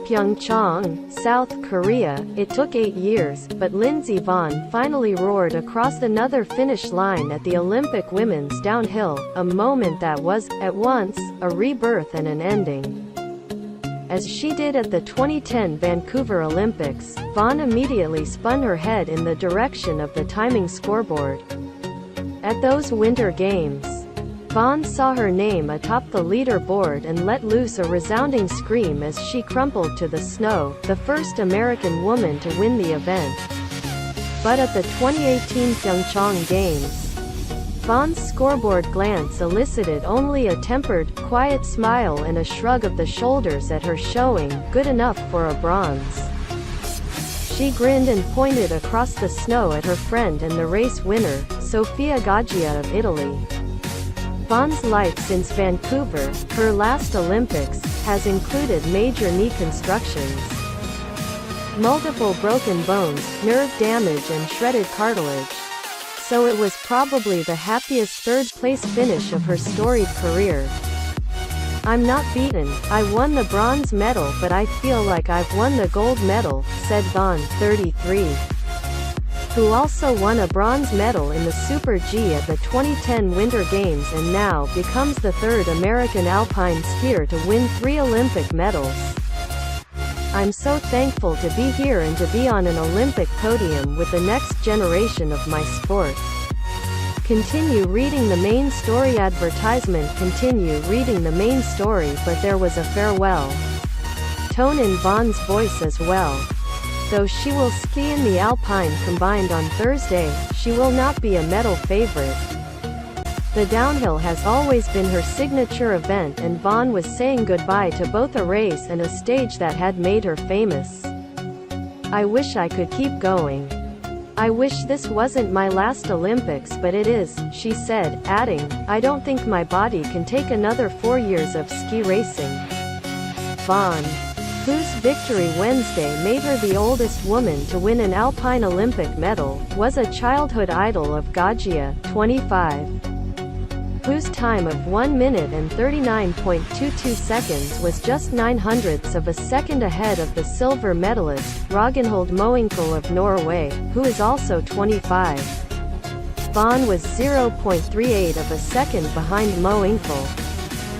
Pyeongchang, South Korea. It took 8 years, but Lindsey Vonn finally roared across another finish line at the Olympic women's downhill, a moment that was, at once, a rebirth and an ending. As she did at the 2010 Vancouver Olympics, Vonn immediately spun her head in the direction of the timing scoreboard. At those Winter Games, Vonn saw her name atop the leaderboard and let loose a resounding scream as she crumpled to the snow, the first American woman to win the event. But at the 2018 Pyeongchang Games, Vonn's scoreboard glance elicited only a tempered, quiet smile and a shrug of the shoulders at her showing, good enough for a bronze. She grinned and pointed across the snow at her friend and the race winner, Sofia Goggia of Italy. Vonn's life since Vancouver, her last Olympics, has included major knee constructions, multiple broken bones, nerve damage and shredded cartilage. So it was probably the happiest third-place finish of her storied career. "I'm not beaten, I won the bronze medal but I feel like I've won the gold medal," said Vonn, 33. Who also won a bronze medal in the Super G at the 2010 Winter Games and now becomes the third American alpine skier to win 3 Olympic medals. "I'm so thankful to be here and to be on an Olympic podium with the next generation of my sport." Continue reading the main story advertisement. Continue reading the main story, but there was a farewell tone in Vonn's voice as well. Though she will ski in the Alpine combined on Thursday, she will not be a medal favorite. The downhill has always been her signature event and Vonn was saying goodbye to both a race and a stage that had made her famous. "I wish I could keep going. I wish this wasn't my last Olympics but it is," she said, adding, "I don't think my body can take another 4 years of ski racing." Vonn, whose victory Wednesday made her the oldest woman to win an Alpine Olympic medal, was a childhood idol of Goggia, 25, whose time of 1 minute and 39.22 seconds was just 9/100ths of a second ahead of the silver medalist, Ragnhild Mowinckel of Norway, who is also 25. Vonn was 0.38 of a second behind Mowinckel,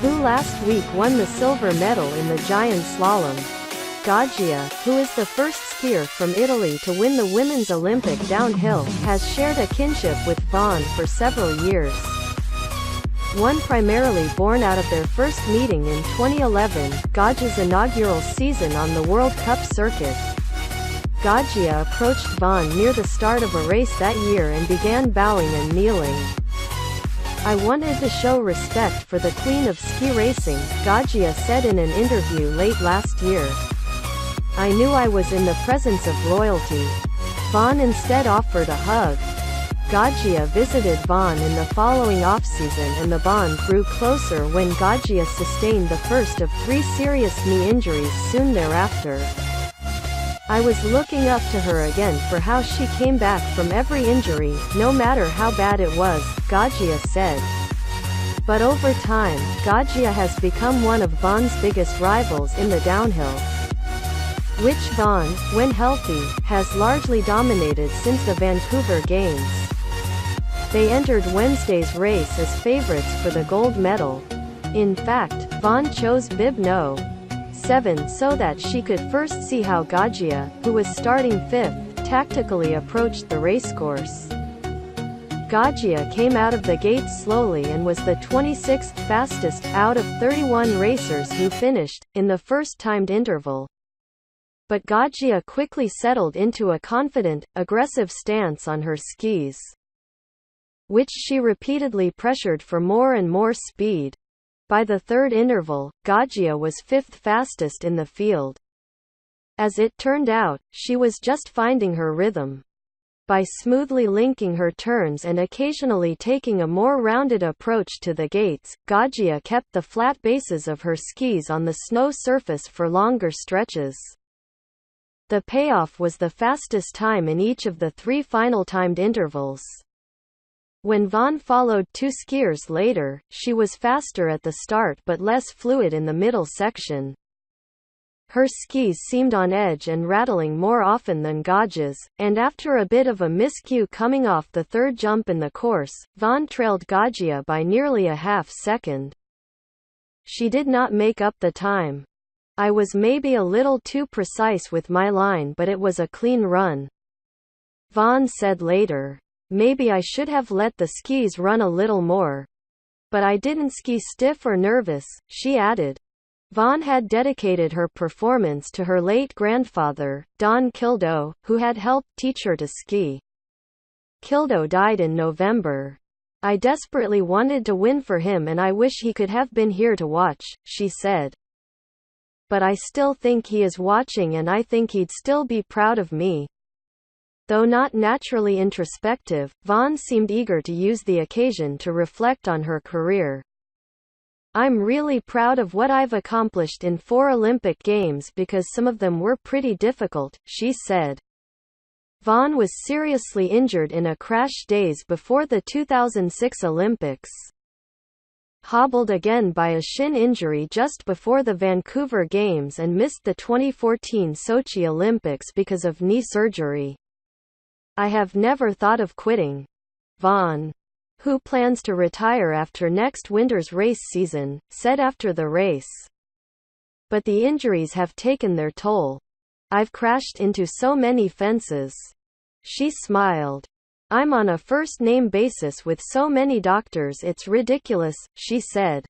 who last week won the silver medal in the giant slalom. Goggia, who is the first skier from Italy to win the women's Olympic downhill, has shared a kinship with Vonn for several years. One primarily born out of their first meeting in 2011, Goggia's inaugural season on the World Cup circuit. Goggia approached Vonn near the start of a race that year and began bowing and kneeling. "I wanted to show respect for the queen of ski racing," Goggia said in an interview late last year. "I knew I was in the presence of royalty." Vonn instead offered a hug. Goggia visited Vonn in the following off-season and the bond grew closer when Goggia sustained the first of 3 serious knee injuries soon thereafter. "I was looking up to her again for how she came back from every injury, no matter how bad it was," Goggia said. But over time, Goggia has become one of Vonn's biggest rivals in the downhill, which Vonn, when healthy, has largely dominated since the Vancouver Games. They entered Wednesday's race as favorites for the gold medal. In fact, Vonn chose bib No. 7 so that she could first see how Goggia, who was starting 5th, tactically approached the racecourse. Goggia came out of the gate slowly and was the 26th fastest out of 31 racers who finished in the first timed interval. But Goggia quickly settled into a confident, aggressive stance on her skis, which she repeatedly pressured for more and more speed. By the third interval, Goggia was 5th fastest in the field. As it turned out, she was just finding her rhythm. By smoothly linking her turns and occasionally taking a more rounded approach to the gates, Goggia kept the flat bases of her skis on the snow surface for longer stretches. The payoff was the fastest time in each of the 3 final timed intervals. When Vonn followed 2 skiers later, she was faster at the start but less fluid in the middle section. Her skis seemed on edge and rattling more often than Goggia's, and after a bit of a miscue coming off the 3rd jump in the course, Vonn trailed Goggia by nearly a half second. She did not make up the time. I was maybe a little too precise with my line, but it was a clean run, Vonn said later. Maybe I should have let the skis run a little more. But I didn't ski stiff or nervous, she added. Vonn had dedicated her performance to her late grandfather, Don Kildo, who had helped teach her to ski. Kildo died in November. I desperately wanted to win for him and I wish he could have been here to watch, she said. But I still think he is watching and I think he'd still be proud of me. Though not naturally introspective, Vonn seemed eager to use the occasion to reflect on her career. I'm really proud of what I've accomplished in 4 Olympic Games because some of them were pretty difficult, she said. Vonn was seriously injured in a crash days before the 2006 Olympics. Hobbled again by a shin injury just before the Vancouver Games and missed the 2014 Sochi Olympics because of knee surgery. I have never thought of quitting. Vonn, who plans to retire after next winter's race season, said after the race. But the injuries have taken their toll. I've crashed into so many fences. She smiled. I'm on a first-name basis with so many doctors it's ridiculous, she said.